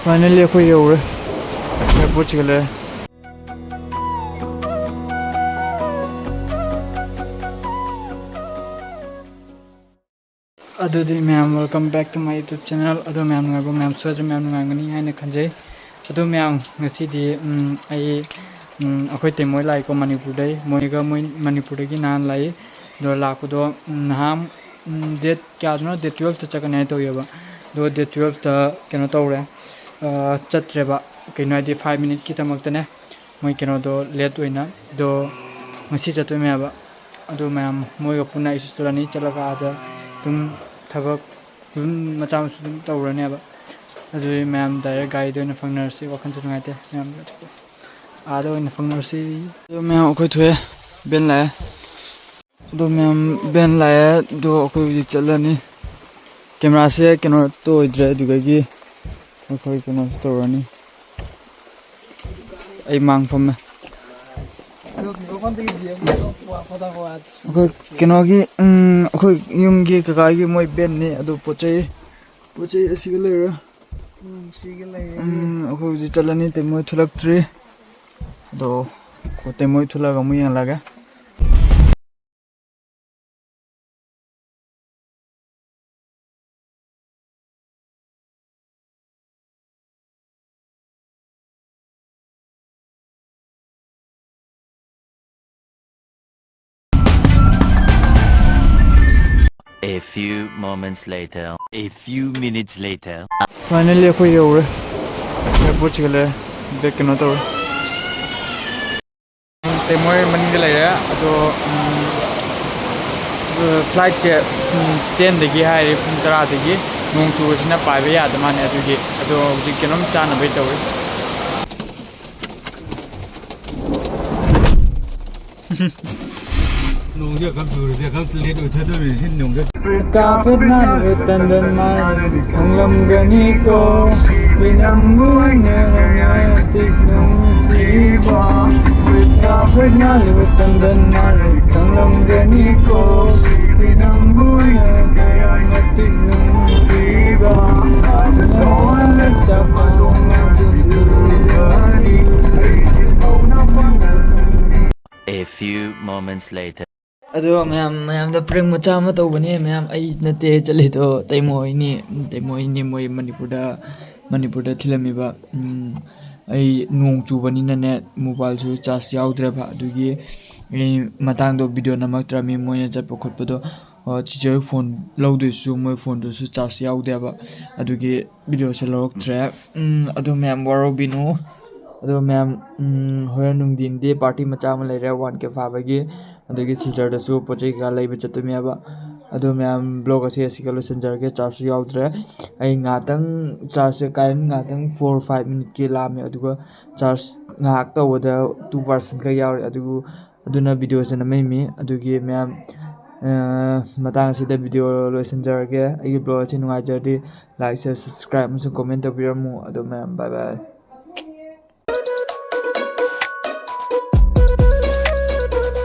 Finally ꯑꯩꯈꯣꯏ ꯌꯧꯔꯦ airport ꯆꯠꯂꯦ ꯑꯗꯨꯗꯤ ꯃꯌꯥꯝ welcome back to my YouTube channel ꯑꯗꯣ ꯃꯌꯥꯝ ꯅꯨꯡꯉꯥꯏꯕ ꯃꯌꯥꯝ ꯁꯣꯏꯗ꯭ꯔꯦ ꯃꯌꯥꯝ ꯅꯨꯡꯉꯥꯏꯒꯅꯤ ꯍꯥꯏꯅ ꯈꯟꯖꯩ ꯑꯗꯣ ꯃꯌꯥꯝ ꯉꯁꯤꯗꯤ ꯑꯩꯈꯣꯏ ꯇꯦꯃꯣꯏ ꯂꯥꯛꯏꯀꯣ ꯃꯅꯤꯄꯨꯔꯗꯩ ꯃꯣꯏꯒ ꯃꯅꯤꯄꯨꯔꯗꯒꯤ ꯅꯍꯥꯟ ꯂꯥꯛꯏ ꯑꯗꯣ ꯂꯥꯛꯄꯗꯣ ꯅꯍꯥꯟ date ꯀꯌꯥꯗꯅꯣ date 12ꯇ ꯆꯠꯀꯅꯤ ꯍꯥꯏ ꯇꯧꯋꯦꯕ ꯑꯗꯣ date 12ꯇ ꯀꯩꯅꯣ ꯇꯧꯔꯦ ꯆꯠꯇ꯭ꯔꯦꯕ ꯀꯩꯅꯣ ꯍꯥꯏꯗꯤ 5 minute ꯃꯣꯏ ꯀꯩꯅꯣꯗꯣ ꯂꯦꯠ ꯑꯣꯏꯅ ꯑꯗꯣ ꯉꯁꯤ ꯆꯠꯇꯣꯏꯅꯦꯕ ꯑꯗꯣ ꯃꯌꯥꯝ ꯃꯣꯏꯒ ꯄꯨꯟꯅ ꯑꯩꯁꯨ ꯆꯠꯂꯅꯤ ꯆꯠꯂꯒ ꯑꯥꯗ ꯑꯗꯨꯝ ꯊꯕꯛ ꯑꯗꯨꯝ ꯃꯆꯥ ꯃꯁꯨ ꯑꯗꯨꯝ ꯇꯧꯔꯅꯦꯕ ꯑꯗꯨꯗꯤ ꯃꯌꯥꯝ ꯗꯥꯏꯔꯦꯛ ꯒꯥꯔꯤꯗ ꯑꯣꯏꯅ ꯐꯪꯅꯔꯁꯤ ꯋꯥꯈꯜꯁꯨ ꯅꯨꯡꯉꯥꯏꯇꯦ ꯃꯌꯥꯝ ꯑꯥꯗ ꯑꯣꯏꯅ ꯐꯪꯅꯔꯁꯤ ꯑꯗꯣ ꯃꯌꯥꯝ ꯑꯩꯈꯣꯏ ꯊꯣꯛꯑꯦ ꯕꯦꯟ ꯂꯥꯛꯑꯦ ꯑꯗꯣ ꯃꯌꯥꯝ ꯕꯦꯟ ꯂꯥꯛꯑꯦ ꯑꯗꯣ ꯑꯩꯈꯣꯏ ꯍꯧꯖꯤꯛ ꯆꯠꯂꯅꯤ ꯀꯦꯃꯦꯔꯥꯁꯦ ꯀꯩꯅꯣ ꯇꯣꯏꯗ꯭ꯔꯦ ꯑꯗꯨꯗꯒꯤ ꯑꯩꯈꯣꯏ ꯀꯩꯅꯣꯁꯨ ꯇꯧꯔꯅꯤ ꯑꯩ ꯃꯥꯡꯐꯝꯃꯦ ꯑꯩꯈꯣꯏ ꯀꯩꯅꯣꯒꯤ ꯑꯩꯈꯣꯏ ꯌꯨꯝꯒꯤ ꯀꯀꯥꯒꯤ ꯃꯣꯏ ꯕꯦꯟꯅꯤ ꯑꯗꯨ ꯄꯣꯠ ꯆꯩ ꯑꯁꯤꯒ ꯂꯩꯔꯦ ꯑꯩꯈꯣꯏ ꯍꯧꯖꯤꯛ ꯆꯠꯂꯅꯤ ꯇꯦꯃꯣꯏ ꯊꯣꯛꯂꯛꯇ꯭ꯔꯤ ꯑꯗꯣ ꯇꯦꯃꯣꯏ ꯊꯣꯛꯂꯛꯑꯒ ꯑꯃꯨꯛ ꯌꯦꯡꯂꯒꯦ A few moments later, a few minutes later. Finally ꯑꯩꯈꯣꯏ ꯌꯧꯔꯦ airport ꯆꯠꯂꯦ ꯕꯦꯛ ꯀꯩꯅꯣ ꯇꯧꯔꯦ ꯇꯦꯃꯣꯏ ꯃꯅꯤꯡꯗ ꯂꯩꯔꯦ ꯑꯗꯣ ꯐ꯭ꯂꯥꯏꯠꯁꯦ 10ꯗꯒꯤ ꯍꯥꯏꯔꯤ ꯄꯨꯡ 10ꯗꯒꯤ ꯅꯣꯡ ꯆꯨꯕꯁꯤꯅ ꯄꯥꯏꯕ ꯌꯥꯗ ꯃꯥꯅꯦ ꯑꯗꯨꯒꯤ ꯑꯗꯣ ꯍꯧꯖꯤꯛ ꯀꯩꯅꯣꯝ ꯆꯥꯅꯕꯩ ꯇꯧꯔꯤ nungja kam churu de kam tle do thadu ri sin nungja Kafet nan wetandan man thanglam gani ko pinamgu ne tiknum siba Kafet nan wetandan man thanglam gani ko pinamgu ne tiknum siba Ajnoan chapasuma A few moments later. ꯑꯗꯣ ꯃꯌꯥꯝꯗ ꯄ꯭ꯔꯦꯡ ꯃꯆꯥ ꯑꯃ ꯇꯧꯕꯅꯦ ꯃꯌꯥꯝ ꯑꯩ ꯅꯠꯇꯦ ꯆꯠꯂꯤꯗꯣ ꯇꯩꯃꯣꯏꯅꯤ ꯃꯣꯏ ꯃꯅꯤꯄꯨꯔꯗ ꯊꯤꯜꯂꯝꯃꯤꯕ ꯑꯩ ꯅꯣꯡ ꯆꯨꯕꯅꯤꯅꯅꯦ ꯃꯣꯕꯥꯏꯜꯁꯨ ꯆꯥꯔꯖ ꯌꯥꯎꯗ꯭ꯔꯦꯕ ꯑꯗꯨꯒꯤ ꯑꯩ ꯃꯇꯥꯡꯗꯣ ꯚꯤꯗꯤꯑꯣ ꯅꯝꯃꯛꯇ꯭ꯔꯕꯅꯤ ꯃꯣꯏꯅ ꯆꯠꯄ ꯈꯣꯠꯄꯗꯣ ꯆꯤꯆꯦ ꯐꯣꯟ ꯂꯧꯗꯣꯏꯁꯨ ꯃꯣꯏ ꯐꯣꯟꯗꯨꯁꯨ ꯆꯥꯔꯖ ꯌꯥꯎꯗꯦꯕ ꯑꯗꯨꯒꯤ ꯚꯤꯗꯤꯑꯣꯁꯦ ꯂꯧꯔꯛꯇ꯭ꯔꯦ ꯑꯗꯣ ꯃꯌꯥꯝ ꯋꯥꯔꯧꯕꯤꯅꯨ ꯑꯗꯣ ꯃꯌꯥꯝ ꯍꯣꯔꯦꯟ ꯅꯨꯡꯊꯤꯟꯗꯤ ꯄꯥꯔꯇꯤ ꯃꯆꯥ ꯑꯃ ꯂꯩꯔꯦ 1K ꯐꯥꯕꯒꯤ ꯑꯗꯒꯤ ꯁꯤꯜꯆꯔꯗꯁꯨ ꯄꯣꯠ ꯆꯩ ꯀꯩꯀꯥ ꯂꯩꯕ ꯆꯠꯇꯣꯏꯅꯦꯕ ꯑꯗꯣ ꯃꯌꯥꯝ ꯕ꯭ꯂꯣꯛ ꯑꯁꯤꯒ ꯂꯣꯏꯁꯤꯟꯖꯔꯒꯦ ꯆꯥꯔꯖꯁꯨ ꯌꯥꯎꯗ꯭ꯔꯦ ꯑꯩ ꯉꯥꯛꯇꯪ ꯆꯥꯔꯖꯁꯦ ꯀꯥꯏꯅ ꯉꯥꯛꯇꯪ 4-5 ꯃꯤꯅꯤꯠꯀꯤ ꯂꯥꯛꯑꯝꯃꯦ ꯑꯗꯨꯒ ꯆꯥꯔꯖ ꯉꯥꯏꯍꯥꯛ ꯇꯧꯕꯗ 2% ꯌꯥꯎꯔꯦ ꯑꯗꯨꯅ ꯚꯤꯗꯤꯑꯣꯁꯦ ꯅꯝꯃꯛꯏꯃꯤ ꯑꯗꯨꯒꯤ ꯃꯌꯥꯝ ꯃꯇꯥꯡ ꯑꯁꯤꯗ ꯚꯤꯗꯤꯑꯣ ꯂꯣꯏꯁꯤꯟꯖꯔꯒꯦ ꯑꯩꯒꯤ ꯕ꯭ꯂꯣꯛ ꯑꯁꯤ ꯅꯨꯡꯉꯥꯏꯖꯔꯗꯤ ꯂꯥꯏꯛ ꯁꯤꯌꯔ ꯁꯕꯁꯀ꯭ꯔꯥꯏꯕ ꯑꯃꯁꯨꯡ ꯀꯣꯃꯦꯟ ꯇꯧꯕꯤꯔꯝꯃꯨ ꯑꯗꯣ ꯃꯌꯥꯝ ꯕꯥꯏ ꯕꯥꯏ